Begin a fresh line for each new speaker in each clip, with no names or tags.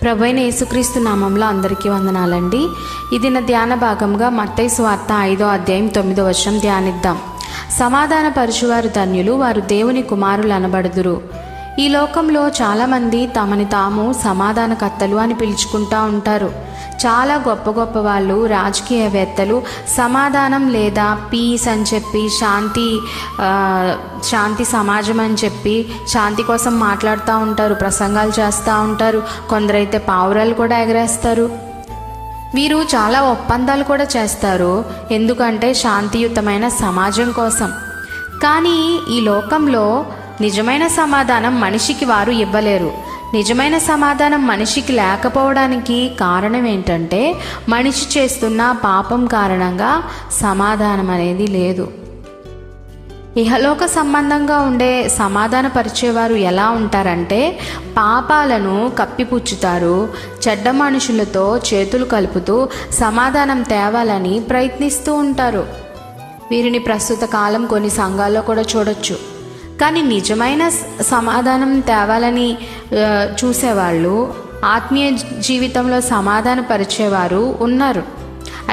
ప్రభువైన యేసుక్రీస్తు నామంలో అందరికీ వందనాలండి. ఇది నా ధ్యాన భాగంగా మత్తయి సువార్త 5వ అధ్యాయం 9వ వచనం ధ్యానిద్దాం. సమాధాన పరచువారు ధన్యులు, వారు దేవుని కుమారులు అనబడుదురు. ఈ లోకంలో చాలామంది తమని తాము సమాధానకర్తలు అని పిలుచుకుంటూ ఉంటారు. చాలా గొప్ప గొప్ప వాళ్ళు, రాజకీయవేత్తలు సమాధానం లేదా పీస్ అని చెప్పి శాంతి సమాజం అని చెప్పి శాంతి కోసం మాట్లాడుతూ ఉంటారు, ప్రసంగాలు చేస్తూ ఉంటారు. కొందరైతే పావురాలు కూడా ఎగరేస్తారు. వీరు చాలా ఒప్పందాలు కూడా చేస్తారు, ఎందుకంటే శాంతియుతమైన సమాజం కోసం. కానీ ఈ లోకంలో నిజమైన సమాధానం మనిషికి వారు ఇవ్వలేరు. నిజమైన సమాధానం మనిషికి లేకపోవడానికి కారణం ఏంటంటే మనిషి చేస్తున్న పాపం కారణంగా సమాధానం అనేది లేదు. ఇహలోక సంబంధంగా ఉండే సమాధాన పరిచేవారు ఎలా ఉంటారంటే పాపాలను కప్పిపుచ్చుతారు, చెడ్డ మనుషులతో చేతులు కలుపుతూ సమాధానం తేవాలని ప్రయత్నిస్తూ ఉంటారు. వీరిని ప్రస్తుత కాలం కొన్ని సంఘాల్లో కూడా చూడొచ్చు. కానీ నిజమైన సమాధానం తేవాలని చూసేవాళ్ళు, ఆత్మీయ జీవితంలో సమాధానపరిచేవారు ఉన్నారు.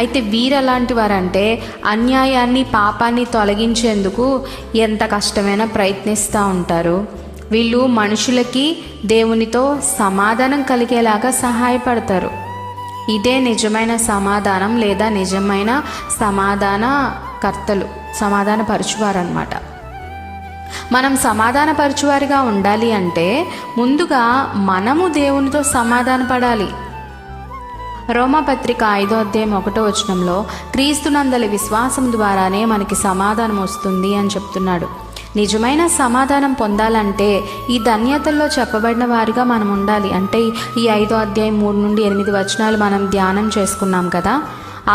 అయితే వీరెలాంటి వారంటే అన్యాయాన్ని, పాపాన్ని తొలగించేందుకు ఎంత కష్టమైనా ప్రయత్నిస్తూ ఉంటారు. వీళ్ళు మనుషులకి దేవునితో సమాధానం కలిగేలాగా సహాయపడతారు. ఇదే నిజమైన సమాధానం లేదా నిజమైన సమాధానకర్తలు, సమాధానపరచువారు అన్నమాట. మనం సమాధానపరచువారిగా ఉండాలి అంటే ముందుగా మనము దేవునితో సమాధానపడాలి. రోమాపత్రిక 5వ అధ్యాయం 1వ వచనంలో క్రీస్తునందలి విశ్వాసం ద్వారానే మనకి సమాధానం వస్తుంది అని చెప్తున్నాడు. నిజమైన సమాధానం పొందాలంటే ఈ ధన్యతల్లో చెప్పబడిన వారిగా మనం ఉండాలి. అంటే ఈ 5వ అధ్యాయం 3 నుండి 8 వచనాలు మనం ధ్యానం చేసుకున్నాం కదా.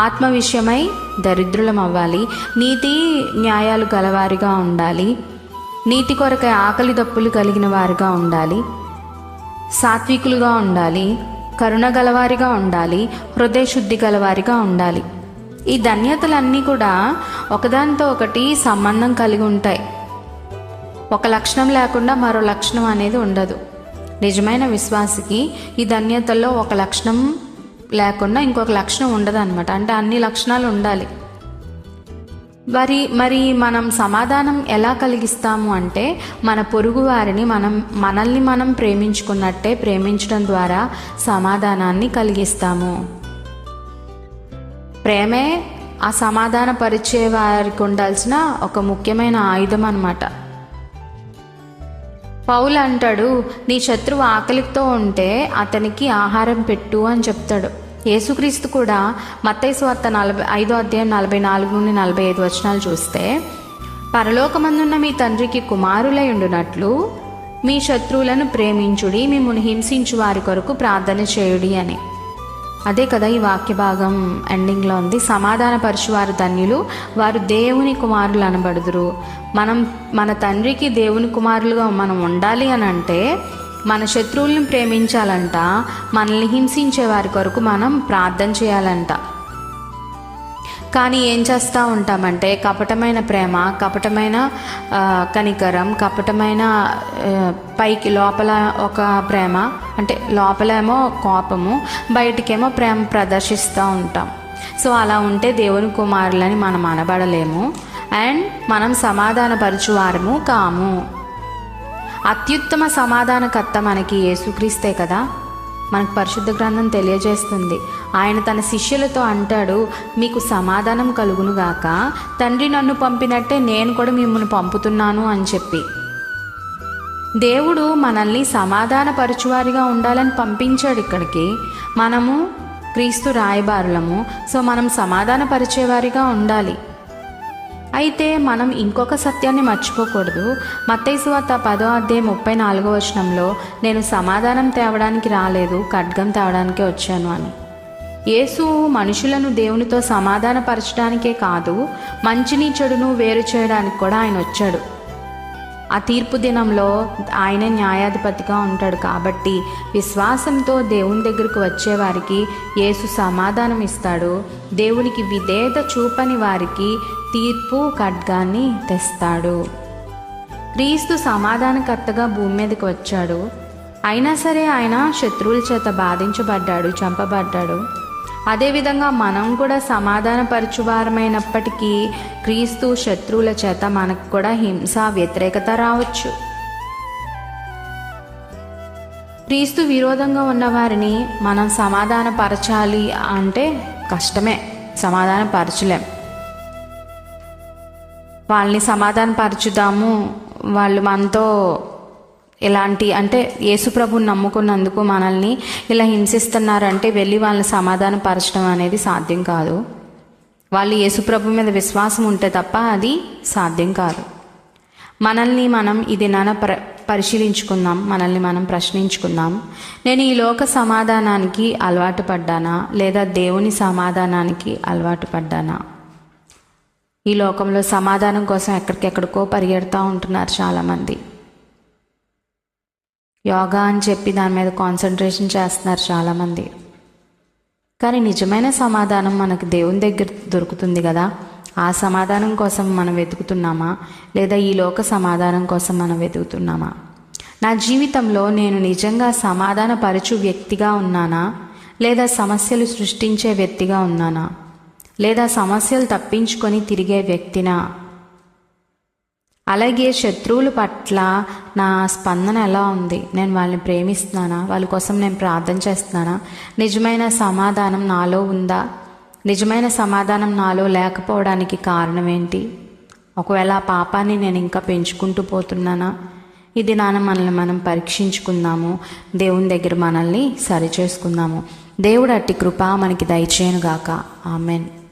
ఆత్మ విషయమై దరిద్రులం అవ్వాలి, నీతి న్యాయాలు గలవారిగా ఉండాలి, నీతి కొరకై ఆకలి దప్పులు కలిగిన వారిగా ఉండాలి, సాత్వికులుగా ఉండాలి, కరుణ గలవారిగా ఉండాలి, హృదయ శుద్ధి గలవారిగా ఉండాలి. ఈ ధన్యతలన్నీ కూడా ఒకదానితో ఒకటి సంబంధం కలిగి ఉంటాయి. ఒక లక్షణం లేకుండా మరో లక్షణం అనేది ఉండదు. నిజమైన విశ్వాసికి ఈ ధన్యతల్లో ఒక లక్షణం లేకుండా ఇంకొక లక్షణం ఉండదు అనమాట. అంటే అన్ని లక్షణాలు ఉండాలి. మరి మనం సమాధానం ఎలా కలిగిస్తాము అంటే మన పొరుగు వారిని మనల్ని మనం ప్రేమించుకున్నట్టే ప్రేమించడం ద్వారా సమాధానాన్ని కలిగిస్తాము. ప్రేమే ఆ సమాధాన పరిచే వారికి ఉండాల్సిన ఒక ముఖ్యమైన ఆయుధం అన్నమాట. పౌలు అంటాడు, నీ శత్రువు ఆకలితో ఉంటే అతనికి ఆహారం పెట్టు అని చెప్తాడు. యేసుక్రీస్తు కూడా మత్తయి సువార్త 5వ అధ్యాయం 44 నుండి 45 వచనాలు చూస్తే, పరలోకమందున్న మీ తండ్రికి కుమారులై ఉండునట్లు మీ శత్రువులను ప్రేమించుడి, మిమ్మును హింసించు వారి కొరకు ప్రార్థన చేయుడి అని. అదే కదా ఈ వాక్య భాగం ఎండింగ్లో ఉంది. సమాధానపరచువారు ధన్యులు, వారు దేవుని కుమారులు అనబడుదురు. మన తండ్రికి దేవుని కుమారులుగా మనం ఉండాలి అని అంటే మన శత్రువులను ప్రేమించాలంట, మనల్ని హింసించే వారి కొరకు మనం ప్రార్థన చేయాలంట. కానీ ఏం చేస్తూ ఉంటామంటే కపటమైన ప్రేమ, కపటమైన కనికరం, కపటమైన పైకి లోపల ఒక ప్రేమ, అంటే లోపలేమో కోపము, బయటికేమో ప్రేమ ప్రదర్శిస్తూ ఉంటాం. సో అలా ఉంటే దేవుని కుమారులని మనం అనబడలేము, అండ్ మనం సమాధానపరచువారము కాము. అత్యుత్తమ సమాధానకర్త మనకి యేసుక్రీస్తే కదా. మనకు పరిశుద్ధ గ్రంథం తెలియజేస్తుంది. ఆయన తన శిష్యులతో అంటాడు, మీకు సమాధానం కలుగునుగాక, తండ్రి నన్ను పంపినట్టే నేను కూడా మిమ్మల్ని పంపుతున్నాను అని చెప్పి. దేవుడు మనల్ని సమాధానపరచువారిగా ఉండాలని పంపించాడు ఇక్కడికి. మనము క్రీస్తు రాయబారులము. సో మనం సమాధానపరిచేవారిగా ఉండాలి. అయితే మనం ఇంకొక సత్యాన్ని మర్చిపోకూడదు. మత్తయి సువార్త 10వ అధ్యాయం 34వ వచనంలో నేను సమాధానం తేవడానికి రాలేదు, ఖడ్గం తేవడానికే వచ్చాను అని. యేసు మనుషులను దేవునితో సమాధానపరచడానికే కాదు, మంచిని చెడును వేరు చేయడానికి కూడా ఆయన వచ్చాడు. ఆ తీర్పు దినంలో ఆయన న్యాయాధిపతిగా ఉంటాడు. కాబట్టి విశ్వాసంతో దేవుని దగ్గరకు వచ్చేవారికి యేసు సమాధానం ఇస్తాడు. దేవునికి విధేయత చూపని వారికి తీర్పు ఖడ్గాన్ని తెస్తాడు. క్రీస్తు సమాధానకర్తగా భూమి మీదకి వచ్చాడు. అయినా సరే ఆయన శత్రువుల చేత బాధించబడ్డాడు, చంపబడ్డాడు. అదేవిధంగా మనం కూడా సమాధానపరచువారమైనప్పటికీ క్రీస్తు శత్రువుల చేత మనకు కూడా హింస, వ్యతిరేకత రావచ్చు. క్రీస్తు విరోధంగా ఉన్నవారిని మనం సమాధానపరచాలి అంటే కష్టమే, సమాధానపరచలేం. వాళ్ళని సమాధానపరచుదాము, వాళ్ళు మనతో ఎలాంటి అంటే యేసుప్రభుని నమ్ముకున్నందుకు మనల్ని ఇలా హింసిస్తున్నారంటే వెళ్ళి వాళ్ళని సమాధానపరచడం అనేది సాధ్యం కాదు. వాళ్ళు యేసుప్రభు మీద విశ్వాసం ఉంటే తప్ప అది సాధ్యం కాదు. మనల్ని మనం ఇది పరిశీలించుకుందాం, మనల్ని మనం ప్రశ్నించుకుందాం. నేను ఈ లోక సమాధానానికి అలవాటు పడ్డానా, లేదా దేవుని సమాధానానికి అలవాటు పడ్డానా? ఈ లోకంలో సమాధానం కోసం ఎక్కడికెక్కడికో పరిగెడుతూ ఉంటున్నారు చాలామంది. యోగా అని చెప్పి దాని మీద కాన్సన్ట్రేషన్ చేస్తున్నారు చాలామంది. కానీ నిజమైన సమాధానం మనకు దేవుని దగ్గర దొరుకుతుంది కదా. ఆ సమాధానం కోసం మనం వెతుకుతున్నామా, లేదా ఈ లోక సమాధానం కోసం మనం వెతుకుతున్నామా? నా జీవితంలో నేను నిజంగా సమాధానపరచు వ్యక్తిగా ఉన్నానా, లేదా సమస్యలు సృష్టించే వ్యక్తిగా ఉన్నానా, లేదా సమస్యలు తప్పించుకొని తిరిగే వ్యక్తినా? అలాగే శత్రువుల పట్ల నా స్పందన ఎలా ఉంది? నేను వాళ్ళని ప్రేమిస్తున్నానా? వాళ్ళ కోసం నేను ప్రార్థన చేస్తున్నానా? నిజమైన సమాధానం నాలో ఉందా? నిజమైన సమాధానం నాలో లేకపోవడానికి కారణం ఏంటి? ఒకవేళ ఆ పాపాన్ని నేను ఇంకా పెంచుకుంటూ పోతున్నానా? ఇది మనల్ని మనం పరీక్షించుకుందాము, దేవుని దగ్గర మనల్ని సరిచేసుకుందాము. దేవుడు అట్టి కృప మనకి దయచేయనుగాక. ఆమెన్.